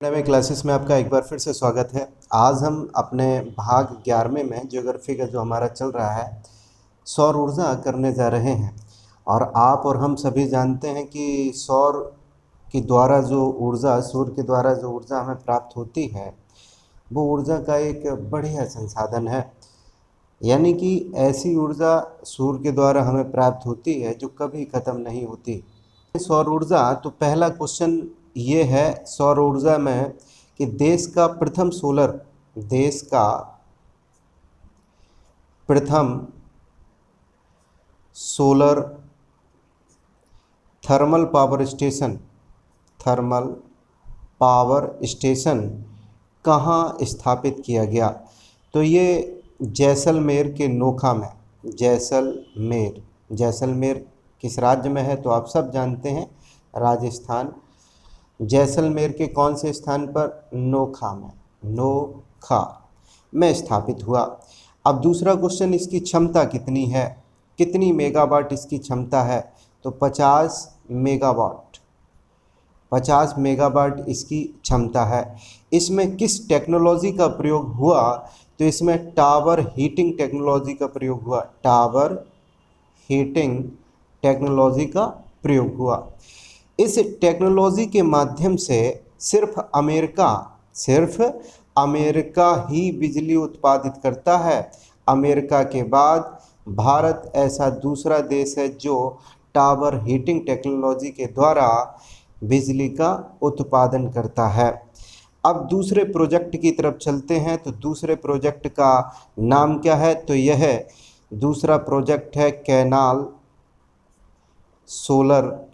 नवे क्लासेस में आपका एक बार फिर से स्वागत है। आज हम अपने भाग 11वें में ज्योग्राफी का जो हमारा चल रहा है सौर ऊर्जा करने जा रहे हैं। और आप और हम सभी जानते हैं कि सौर के द्वारा जो ऊर्जा सूर्य के द्वारा जो ऊर्जा हमें प्राप्त होती है वो ऊर्जा का एक बढ़िया संसाधन है। यानी कि ऐसी ऊर्जा सूर्य के द्वारा हमें प्राप्त होती है जो कभी ख़त्म नहीं होती। सौर ऊर्जा, तो पहला क्वेश्चन ये है सौर ऊर्जा में कि देश का प्रथम सोलर थर्मल पावर स्टेशन कहाँ स्थापित किया गया। तो ये जैसलमेर के नोखा में। जैसलमेर किस राज्य में है तो आप सब जानते हैं, राजस्थान। जैसलमेर के कौन से स्थान पर? नोखा में स्थापित हुआ। अब दूसरा क्वेश्चन, इसकी क्षमता कितनी है, कितनी मेगावाट इसकी क्षमता है? तो 50 मेगावाट इसकी क्षमता है। इसमें किस टेक्नोलॉजी का प्रयोग हुआ? तो इसमें टावर हीटिंग टेक्नोलॉजी का प्रयोग हुआ। इस टेक्नोलॉजी के माध्यम से सिर्फ अमेरिका ही बिजली उत्पादित करता है। अमेरिका के बाद भारत ऐसा दूसरा देश है जो टावर हीटिंग टेक्नोलॉजी के द्वारा बिजली का उत्पादन करता है। अब दूसरे प्रोजेक्ट की तरफ चलते हैं। तो दूसरे प्रोजेक्ट का नाम क्या है? तो यह दूसरा प्रोजेक्ट है कैनाल सोलर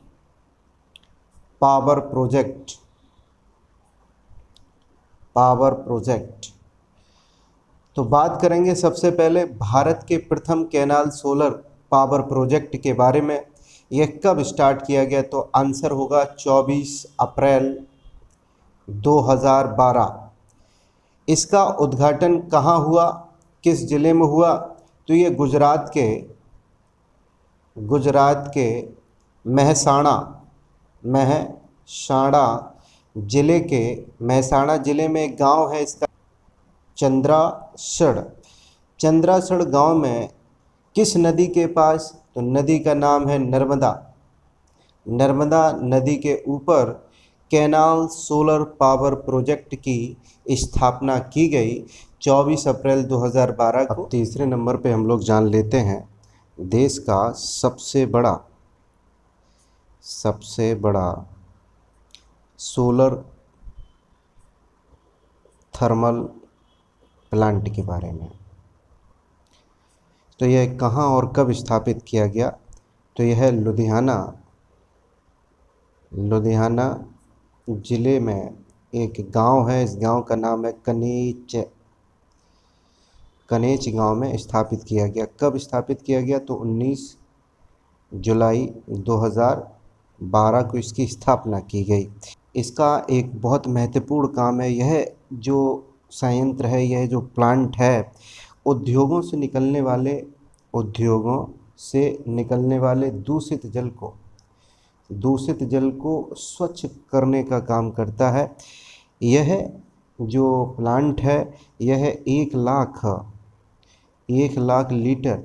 पावर प्रोजेक्ट। तो बात करेंगे सबसे पहले भारत के प्रथम कैनाल सोलर पावर प्रोजेक्ट के बारे में। यह कब स्टार्ट किया गया? तो आंसर होगा 24 अप्रैल 2012। इसका उद्घाटन कहाँ हुआ, किस जिले में हुआ? तो ये गुजरात के महसाणा जिले में एक गांव है, इसका चंद्रासड़ गांव में। किस नदी के पास? तो नदी का नाम है नर्मदा नदी के ऊपर कैनाल सोलर पावर प्रोजेक्ट की स्थापना की गई 24 अप्रैल 2012 को। अब तीसरे नंबर पे हम लोग जान लेते हैं देश का सबसे बड़ा सोलर थर्मल प्लांट के बारे में। तो यह कहाँ और कब स्थापित किया गया? तो यह लुधियाना ज़िले में एक गांव है। इस गांव का नाम है कनेच गांव में स्थापित किया गया। कब स्थापित किया गया? तो 19 जुलाई 2012 को इसकी स्थापना की गई। इसका एक बहुत महत्वपूर्ण काम है। यह जो संयंत्र है, यह जो प्लांट है, उद्योगों से निकलने वाले दूषित जल को स्वच्छ करने का काम करता है। यह जो प्लांट है यह 1 लाख लीटर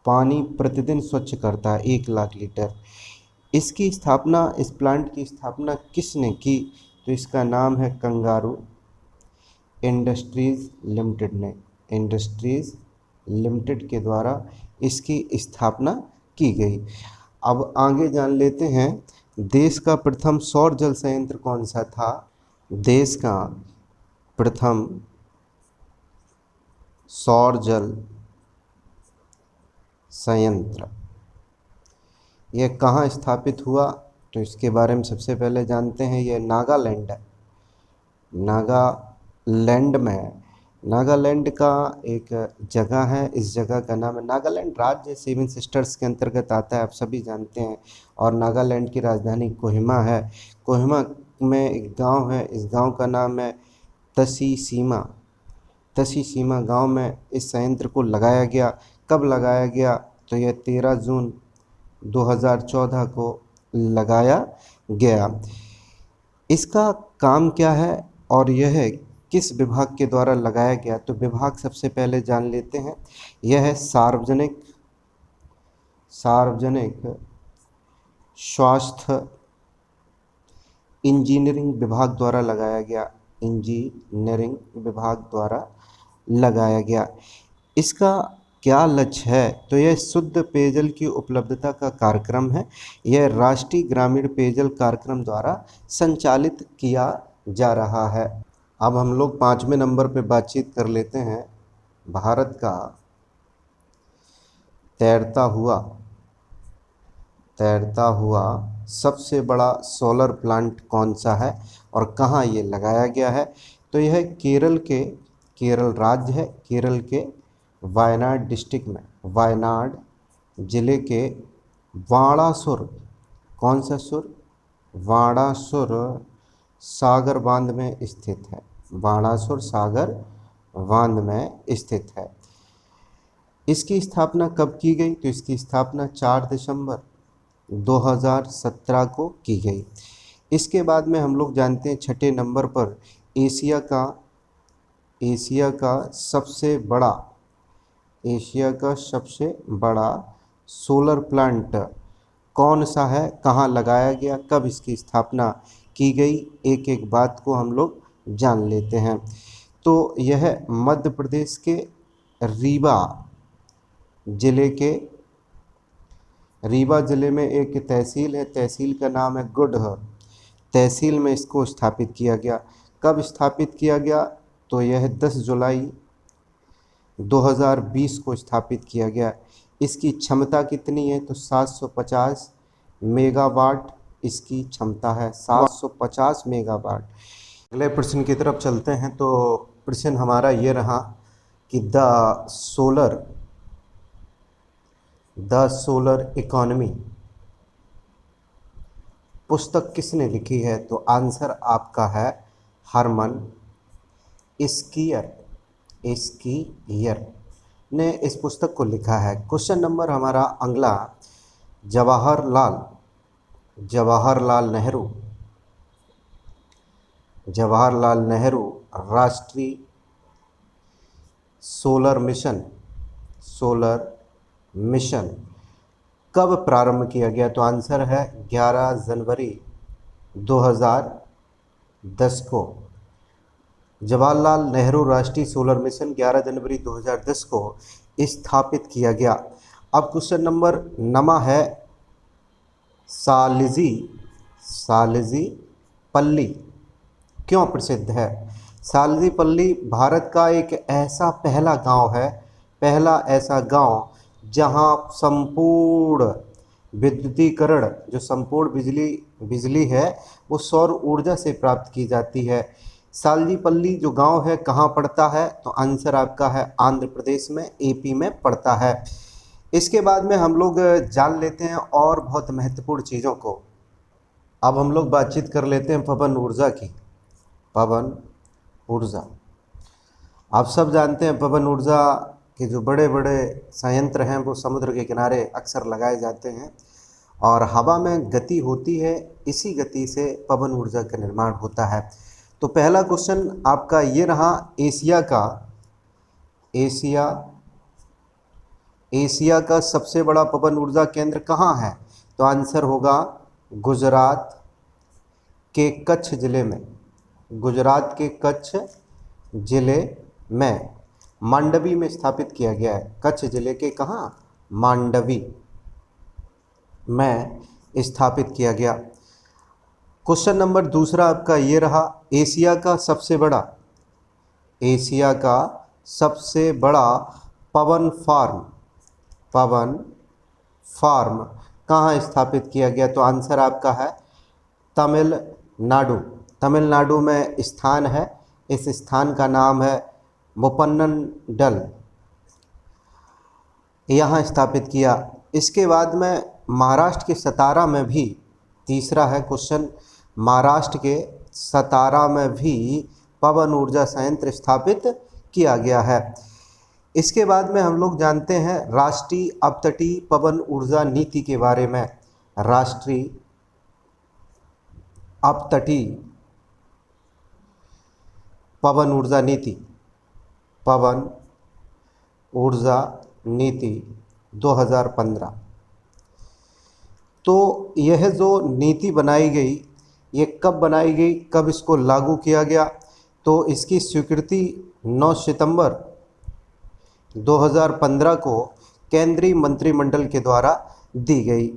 पानी प्रतिदिन स्वच्छ करता है। 1 लाख लीटर। इस प्लांट की स्थापना किसने की? तो इसका नाम है कंगारू इंडस्ट्रीज़ लिमिटेड के द्वारा इसकी स्थापना की गई। अब आगे जान लेते हैं देश का प्रथम सौर जल संयंत्र कौन सा था। देश का प्रथम सौर जल संयंत्र यह कहाँ स्थापित हुआ? तो इसके बारे में सबसे पहले जानते हैं। यह नागालैंड का एक जगह है। इस जगह का नाम है नागालैंड राज्य 7 सिस्टर्स के अंतर्गत आता है, आप सभी जानते हैं। और नागालैंड की राजधानी कोहिमा है। कोहिमा में एक गांव है, इस गांव का नाम है तसीसीमा गांव में इस संयंत्र को लगाया गया। कब लगाया गया? तो यह 13 जून 2014 को लगाया गया। इसका काम क्या है और यह किस विभाग के द्वारा लगाया गया, तो विभाग सबसे पहले जान लेते हैं। यह है सार्वजनिक स्वास्थ्य इंजीनियरिंग विभाग द्वारा लगाया गया, इंजीनियरिंग विभाग द्वारा लगाया गया। इसका क्या लक्ष्य है, तो यह शुद्ध पेयजल की उपलब्धता का कार्यक्रम है। यह राष्ट्रीय ग्रामीण पेयजल कार्यक्रम द्वारा संचालित किया जा रहा है। अब हम लोग 5वें नंबर पे बातचीत कर लेते हैं। भारत का तैरता हुआ सबसे बड़ा सोलर प्लांट कौन सा है और कहाँ ये लगाया गया है, तो यह केरल राज्य है, केरल के वायनाड डिस्ट्रिक्ट में, वायनाड जिले के वाणासुर, कौन सा सुर, वाणासुर सागर बांध में स्थित है, बाणासुर सागर बांध में स्थित है। इसकी स्थापना कब की गई, तो इसकी स्थापना 4 दिसंबर 2017 को की गई। इसके बाद में हम लोग जानते हैं 6ठे नंबर पर एशिया का सबसे बड़ा सोलर प्लांट कौन सा है, कहाँ लगाया गया, कब इसकी स्थापना की गई, एक एक बात को हम लोग जान लेते हैं। तो यह मध्य प्रदेश के रीवा जिले में एक तहसील है, तहसील का नाम है गुडह, तहसील में इसको स्थापित किया गया। कब स्थापित किया गया, तो यह 10 जुलाई 2020 को स्थापित किया गया। इसकी क्षमता कितनी है, तो 750 मेगावाट इसकी क्षमता है, 750 मेगावाट। अगले प्रश्न की तरफ चलते हैं। तो प्रश्न हमारा ये रहा कि द सोलर इकोनॉमी पुस्तक किसने लिखी है, तो आंसर आपका है हरमन स्कीयर ने इस पुस्तक को लिखा है। क्वेश्चन नंबर हमारा अगला, जवाहरलाल नेहरू राष्ट्रीय सोलर मिशन कब प्रारंभ किया गया, तो आंसर है 11 जनवरी 2010 को। जवाहरलाल नेहरू राष्ट्रीय सोलर मिशन 11 जनवरी 2010 को स्थापित किया गया। अब क्वेश्चन नंबर नमा है, सालिजी पल्ली क्यों प्रसिद्ध है। सालिजी पल्ली भारत का एक ऐसा पहला ऐसा गांव जहां संपूर्ण विद्युतीकरण, जो संपूर्ण बिजली है वो सौर ऊर्जा से प्राप्त की जाती है। सालजीपल्ली जो गांव है कहाँ पड़ता है, तो आंसर आपका है आंध्र प्रदेश में, एपी में पड़ता है। इसके बाद में हम लोग जान लेते हैं और बहुत महत्वपूर्ण चीज़ों को। अब हम लोग बातचीत कर लेते हैं पवन ऊर्जा की। पवन ऊर्जा, आप सब जानते हैं पवन ऊर्जा के जो बड़े बड़े संयंत्र हैं वो समुद्र के किनारे अक्सर लगाए जाते हैं और हवा में गति होती है, इसी गति से पवन ऊर्जा का निर्माण होता है। तो पहला क्वेश्चन आपका ये रहा, एशिया का सबसे बड़ा पवन ऊर्जा केंद्र कहाँ है, तो आंसर होगा गुजरात के कच्छ जिले में, गुजरात के कच्छ जिले में मांडवी में स्थापित किया गया है। कच्छ जिले के कहाँ, मांडवी में स्थापित किया गया। क्वेश्चन नंबर दूसरा आपका ये रहा, एशिया का सबसे बड़ा पवन फार्म कहाँ स्थापित किया गया, तो आंसर आपका है तमिलनाडु में स्थान है। इस स्थान का नाम है मुपन्नडल, यहाँ स्थापित किया। इसके बाद में महाराष्ट्र के सतारा में भी, तीसरा है क्वेश्चन, महाराष्ट्र के सतारा में भी पवन ऊर्जा संयंत्र स्थापित किया गया है। इसके बाद में हम लोग जानते हैं राष्ट्रीय अपतटीय पवन ऊर्जा नीति के बारे में। राष्ट्रीय अपतटीय पवन ऊर्जा नीति, पवन ऊर्जा नीति 2015। तो यह जो नीति बनाई गई, ये कब बनाई गई, कब इसको लागू किया गया? तो इसकी स्वीकृति 9 सितंबर 2015 को केंद्रीय मंत्रिमंडल के द्वारा दी गई।